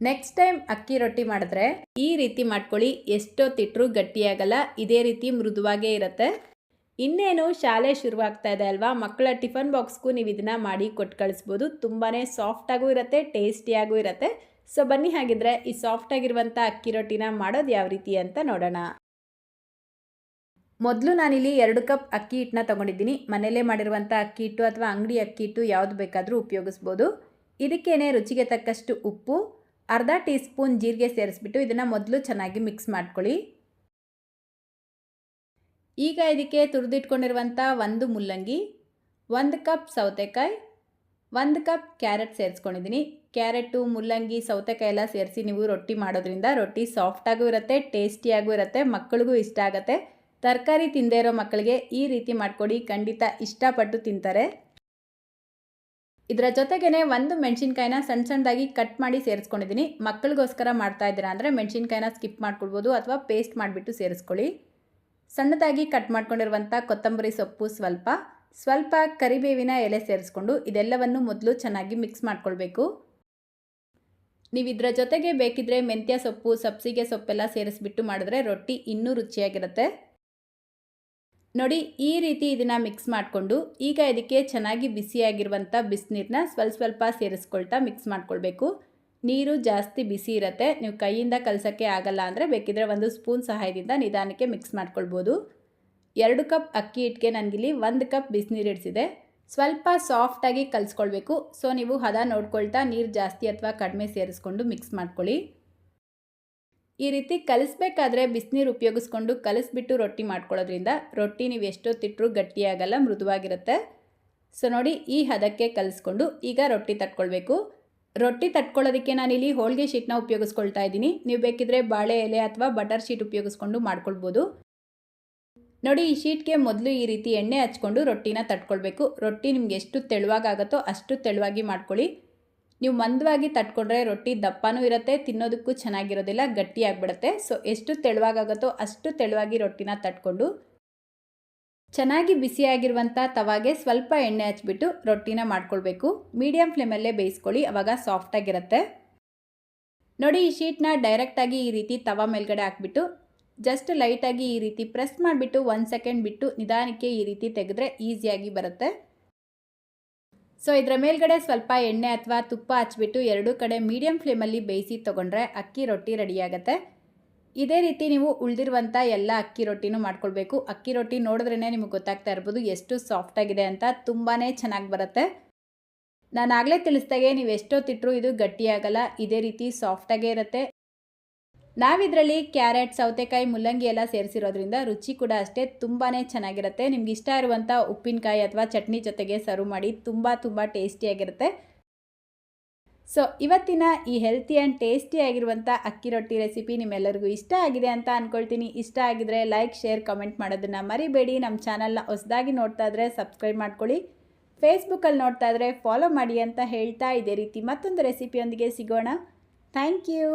Next time ಅಕ್ಕಿ ರೊಟ್ಟಿ ಮಾಡಿದ್ರೆ ಈ ರೀತಿ ಮಾಡ್ಕೊಳ್ಳಿ, ಎಷ್ಟೊತ್ತಿಟ್ಟರೂ ಗಟ್ಟಿಯಾಗಲ್ಲ, ಇದೇ ರೀತಿ ಮೃದುವಾಗೇ ಇರುತ್ತೆ. ಇನ್ನೇನು ಶಾಲೆ ಶುರುವಾಗ್ತಾ ಇದೆ ಅಲ್ವಾ, ಮಕ್ಕಳ ಟಿಫನ್ ಬಾಕ್ಸ್ಗೂ ನೀವು ಇದನ್ನು ಮಾಡಿ ಕೊಟ್ಟು ಕಳಿಸ್ಬೋದು. ತುಂಬಾ ಸಾಫ್ಟಾಗೂ ಇರುತ್ತೆ, ಟೇಸ್ಟಿಯಾಗೂ ಇರುತ್ತೆ. ಸೊ ಬನ್ನಿ ಹಾಗಿದ್ರೆ ಈ ಸಾಫ್ಟಾಗಿರುವಂಥ ಅಕ್ಕಿ ರೊಟ್ಟಿನ ಮಾಡೋದು ಯಾವ ರೀತಿ ಅಂತ ನೋಡೋಣ. ಮೊದಲು ನಾನಿಲ್ಲಿ 2 ಕಪ್ ಅಕ್ಕಿ ಹಿಟ್ಟನ್ನ ತೊಗೊಂಡಿದ್ದೀನಿ. ಮನೆಯಲ್ಲೇ ಮಾಡಿರುವಂಥ ಅಕ್ಕಿ ಹಿಟ್ಟು ಅಥವಾ ಅಂಗಡಿ ಅಕ್ಕಿ ಹಿಟ್ಟು ಯಾವುದು ಬೇಕಾದರೂ ಉಪಯೋಗಿಸ್ಬೋದು. ಇದಕ್ಕೇನೆ ರುಚಿಗೆ ತಕ್ಕಷ್ಟು ಉಪ್ಪು, ಅರ್ಧ ಟೀ ಸ್ಪೂನ್ ಜೀರಿಗೆ ಸೇರಿಸ್ಬಿಟ್ಟು ಇದನ್ನು ಮೊದಲು ಚೆನ್ನಾಗಿ ಮಿಕ್ಸ್ ಮಾಡ್ಕೊಳ್ಳಿ. ಈಗ ಇದಕ್ಕೆ ತುರಿದಿಟ್ಕೊಂಡಿರುವಂಥ 1 ಮುಲ್ಲಂಗಿ, 1 ಕಪ್ ಸೌತೆಕಾಯಿ, 1 ಕಪ್ ಕ್ಯಾರೆಟ್ ಸೇರಿಸ್ಕೊಂಡಿದ್ದೀನಿ. ಕ್ಯಾರೆಟು, ಮುಲ್ಲಂಗಿ, ಸೌತೆಕಾಯಿ ಎಲ್ಲ ಸೇರಿಸಿ ನೀವು ರೊಟ್ಟಿ ಮಾಡೋದ್ರಿಂದ ರೊಟ್ಟಿ ಸಾಫ್ಟಾಗೂ ಇರುತ್ತೆ, ಟೇಸ್ಟಿಯಾಗೂ ಇರುತ್ತೆ, ಮಕ್ಕಳಿಗೂ ಇಷ್ಟ ಆಗುತ್ತೆ. ತರಕಾರಿ ತಿಂದೇ ಇರೋ ಮಕ್ಕಳಿಗೆ ಈ ರೀತಿ ಮಾಡಿಕೊಡಿ, ಖಂಡಿತ ಇಷ್ಟಪಟ್ಟು ತಿಂತಾರೆ. ಇದರ ಜೊತೆಗೇ 1 ಮೆಣಸಿನ್ಕಾಯಿನ ಸಣ್ಣದಾಗಿ ಕಟ್ ಮಾಡಿ ಸೇರಿಸ್ಕೊಂಡಿದ್ದೀನಿ. ಮಕ್ಕಳಿಗೋಸ್ಕರ ಮಾಡ್ತಾ ಇದ್ದೀರಾ ಅಂದರೆ ಮೆಣಸಿನ್ಕಾಯಿನ ಸ್ಕಿಪ್ ಮಾಡ್ಕೊಳ್ಬೋದು ಅಥವಾ ಪೇಸ್ಟ್ ಮಾಡಿಬಿಟ್ಟು ಸೇರಿಸ್ಕೊಳ್ಳಿ. ಸಣ್ಣದಾಗಿ ಕಟ್ ಮಾಡ್ಕೊಂಡಿರುವಂಥ ಕೊತ್ತಂಬರಿ ಸೊಪ್ಪು ಸ್ವಲ್ಪ ಕರಿಬೇವಿನ ಎಲೆ ಸೇರಿಸ್ಕೊಂಡು ಇದೆಲ್ಲವನ್ನು ಮೊದಲು ಚೆನ್ನಾಗಿ ಮಿಕ್ಸ್ ಮಾಡ್ಕೊಳ್ಬೇಕು. ನೀವು ಇದರ ಜೊತೆಗೆ ಬೇಕಿದ್ರೆ ಮೆಂತ್ಯ ಸೊಪ್ಪು, ಸಬ್ಸಿಗೆ ಸೊಪ್ಪೆಲ್ಲ ಸೇರಿಸ್ಬಿಟ್ಟು ಮಾಡಿದ್ರೆ ರೊಟ್ಟಿ ಇನ್ನೂ ರುಚಿಯಾಗಿರುತ್ತೆ. ನೋಡಿ, ಈ ರೀತಿ ಇದನ್ನು ಮಿಕ್ಸ್ ಮಾಡಿಕೊಂಡು ಈಗ ಇದಕ್ಕೆ ಚೆನ್ನಾಗಿ ಬಿಸಿಯಾಗಿರುವಂಥ ಬಿಸಿನೀರನ್ನ ಸ್ವಲ್ಪ ಸೇರಿಸ್ಕೊಳ್ತಾ ಮಿಕ್ಸ್ ಮಾಡ್ಕೊಳ್ಬೇಕು. ನೀರು ಜಾಸ್ತಿ ಬಿಸಿ ಇರುತ್ತೆ, ನೀವು ಕೈಯಿಂದ ಕಲಸೋಕ್ಕೆ ಆಗಲ್ಲ ಅಂದರೆ ಬೇಕಿದ್ರೆ 1 ಸ್ಪೂನ್ ಸಹಾಯದಿಂದ ನಿಧಾನಕ್ಕೆ ಮಿಕ್ಸ್ ಮಾಡ್ಕೊಳ್ಬೋದು. 2 ಕಪ್ ಅಕ್ಕಿ ಹಿಟ್ಟಿಗೆ ನನಗಿಲ್ಲಿ 1 ಕಪ್ ಬಿಸಿನೀರು ಇಡಿಸಿದೆ. ಸ್ವಲ್ಪ ಸಾಫ್ಟಾಗಿ ಕಲಿಸ್ಕೊಳ್ಬೇಕು. ಸೊ ನೀವು ಹದ ನೋಡ್ಕೊಳ್ತಾ ನೀರು ಜಾಸ್ತಿ ಅಥವಾ ಕಡಿಮೆ ಸೇರಿಸ್ಕೊಂಡು ಮಿಕ್ಸ್ ಮಾಡ್ಕೊಳ್ಳಿ. ಈ ರೀತಿ ಕಲಿಸ್ಬೇಕಾದ್ರೆ ಬಿಸಿನೀರು ಉಪಯೋಗಿಸ್ಕೊಂಡು ಕಲಿಸ್ಬಿಟ್ಟು ರೊಟ್ಟಿ ಮಾಡ್ಕೊಳ್ಳೋದ್ರಿಂದ ರೊಟ್ಟಿ ನೀವು ಎಷ್ಟೊತ್ತಿಟ್ಟರೂ ಗಟ್ಟಿಯಾಗಲ್ಲ, ಮೃದುವಾಗಿರುತ್ತೆ. ಸೊ ನೋಡಿ, ಈ ಹದಕ್ಕೆ ಕಲಿಸ್ಕೊಂಡು ಈಗ ರೊಟ್ಟಿ ತಟ್ಕೊಳ್ಬೇಕು. ರೊಟ್ಟಿ ತಟ್ಕೊಳ್ಳೋದಕ್ಕೆ ನಾನಿಲ್ಲಿ ಹೋಳಿಗೆ ಶೀಟ್ನ ಉಪಯೋಗಿಸ್ಕೊಳ್ತಾ ಇದ್ದೀನಿ. ನೀವು ಬೇಕಿದ್ರೆ ಬಾಳೆ ಎಲೆ ಅಥವಾ ಬಟರ್ ಶೀಟ್ ಉಪಯೋಗಿಸ್ಕೊಂಡು ಮಾಡ್ಕೊಳ್ಬೋದು. ನೋಡಿ, ಈ ಶೀಟ್ಗೆ ಮೊದಲು ಈ ರೀತಿ ಎಣ್ಣೆ ಹಚ್ಕೊಂಡು ರೊಟ್ಟಿನ ತಟ್ಕೊಳ್ಬೇಕು. ರೊಟ್ಟಿ ನಿಮ್ಗೆ ಎಷ್ಟು ತೆಳುವಾಗುತ್ತೋ ಅಷ್ಟು ತೆಳುವಾಗಿ ಮಾಡ್ಕೊಳ್ಳಿ. ನೀವು ಮಂದವಾಗಿ ತಟ್ಕೊಂಡ್ರೆ ರೊಟ್ಟಿ ದಪ್ಪನೂ ಇರುತ್ತೆ, ತಿನ್ನೋದಕ್ಕೂ ಚೆನ್ನಾಗಿರೋದಿಲ್ಲ, ಗಟ್ಟಿಯಾಗಿಬಿಡುತ್ತೆ. ಸೊ ಎಷ್ಟು ತೆಳುವಾಗುತ್ತೋ ಅಷ್ಟು ತೆಳುವಾಗಿ ರೊಟ್ಟಿನ ತಟ್ಕೊಂಡು ಚೆನ್ನಾಗಿ ಬಿಸಿಯಾಗಿರುವಂಥ ತವಾಗೆ ಸ್ವಲ್ಪ ಎಣ್ಣೆ ಹಚ್ಬಿಟ್ಟು ರೊಟ್ಟಿನ ಮಾಡ್ಕೊಳ್ಬೇಕು. ಮೀಡಿಯಂ ಫ್ಲೇಮಲ್ಲೇ ಬೇಯಿಸ್ಕೊಳ್ಳಿ, ಆವಾಗ ಸಾಫ್ಟಾಗಿರುತ್ತೆ. ನೋಡಿ, ಈ ಶೀಟ್ನ ಡೈರೆಕ್ಟಾಗಿ ಈ ರೀತಿ ತವಾ ಮೇಲ್ಗಡೆ ಹಾಕ್ಬಿಟ್ಟು ಜಸ್ಟ್ ಲೈಟಾಗಿ ಈ ರೀತಿ ಪ್ರೆಸ್ ಮಾಡಿಬಿಟ್ಟು 1 ಸೆಕೆಂಡ್ ಬಿಟ್ಟು ನಿಧಾನಕ್ಕೆ ಈ ರೀತಿ ತೆಗೆದ್ರೆ ಈಸಿಯಾಗಿ ಬರುತ್ತೆ. ಸೊ ಇದರ ಮೇಲ್ಗಡೆ ಸ್ವಲ್ಪ ಎಣ್ಣೆ ಅಥವಾ ತುಪ್ಪ ಹಚ್ಬಿಟ್ಟು 2 ಕಡೆ ಮೀಡಿಯಂ ಫ್ಲೇಮಲ್ಲಿ ಬೇಯಿಸಿ ತೊಗೊಂಡ್ರೆ ಅಕ್ಕಿ ರೊಟ್ಟಿ ರೆಡಿಯಾಗುತ್ತೆ. ಇದೇ ರೀತಿ ನೀವು ಉಳಿದಿರುವಂಥ ಎಲ್ಲ ಅಕ್ಕಿ ರೊಟ್ಟಿನೂ ಮಾಡ್ಕೊಳ್ಬೇಕು. ಅಕ್ಕಿ ರೊಟ್ಟಿ ನೋಡಿದ್ರೇ ನಿಮಗೆ ಗೊತ್ತಾಗ್ತಾ ಇರ್ಬೋದು ಎಷ್ಟು ಸಾಫ್ಟಾಗಿದೆ ಅಂತ, ತುಂಬಾ ಚೆನ್ನಾಗಿ ಬರುತ್ತೆ. ನಾನು ಆಗಲೇ ತಿಳಿಸ್ದಾಗೆ ನೀವು ಎಷ್ಟೊತ್ತಿಟ್ಟರೂ ಇದು ಗಟ್ಟಿಯಾಗಲ್ಲ, ಇದೇ ರೀತಿ ಸಾಫ್ಟಾಗೇ ಇರುತ್ತೆ. ನಾವಿದರಲ್ಲಿ ಕ್ಯಾರೆಟ್, ಸೌತೆಕಾಯಿ, ಮುಲ್ಲಂಗಿ ಎಲ್ಲ ಸೇರಿಸಿರೋದ್ರಿಂದ ರುಚಿ ಕೂಡ ಅಷ್ಟೇ ತುಂಬಾ ಚೆನ್ನಾಗಿರುತ್ತೆ. ನಿಮ್ಗೆ ಇಷ್ಟ ಇರುವಂಥ ಉಪ್ಪಿನಕಾಯಿ ಅಥವಾ ಚಟ್ನಿ ಜೊತೆಗೆ ಸರ್ವ್ ಮಾಡಿ, ತುಂಬ ಟೇಸ್ಟಿಯಾಗಿರುತ್ತೆ. ಸೊ ಇವತ್ತಿನ ಈ ಹೆಲ್ತಿ ಆ್ಯಂಡ್ ಟೇಸ್ಟಿಯಾಗಿರುವಂಥ ಅಕ್ಕಿ ರೊಟ್ಟಿ ರೆಸಿಪಿ ನಿಮ್ಮೆಲ್ಲರಿಗೂ ಇಷ್ಟ ಆಗಿದೆ ಅಂತ ಅಂದ್ಕೊಳ್ತೀನಿ. ಇಷ್ಟ ಆಗಿದ್ರೆ ಲೈಕ್, ಶೇರ್, ಕಮೆಂಟ್ ಮಾಡೋದನ್ನು ಮರಿಬೇಡಿ. ನಮ್ಮ ಚಾನಲ್ನ ಹೊಸದಾಗಿ ನೋಡ್ತಾ ಇದ್ರೆ ಸಬ್ಸ್ಕ್ರೈಬ್ ಮಾಡ್ಕೊಳ್ಳಿ. ಫೇಸ್ಬುಕ್ಕಲ್ಲಿ ನೋಡ್ತಾ ಇದ್ರೆ ಫಾಲೋ ಮಾಡಿ ಅಂತ ಹೇಳ್ತಾ ಇದೇ ರೀತಿ ಮತ್ತೊಂದು ರೆಸಿಪಿಯೊಂದಿಗೆ ಸಿಗೋಣ. Thank you.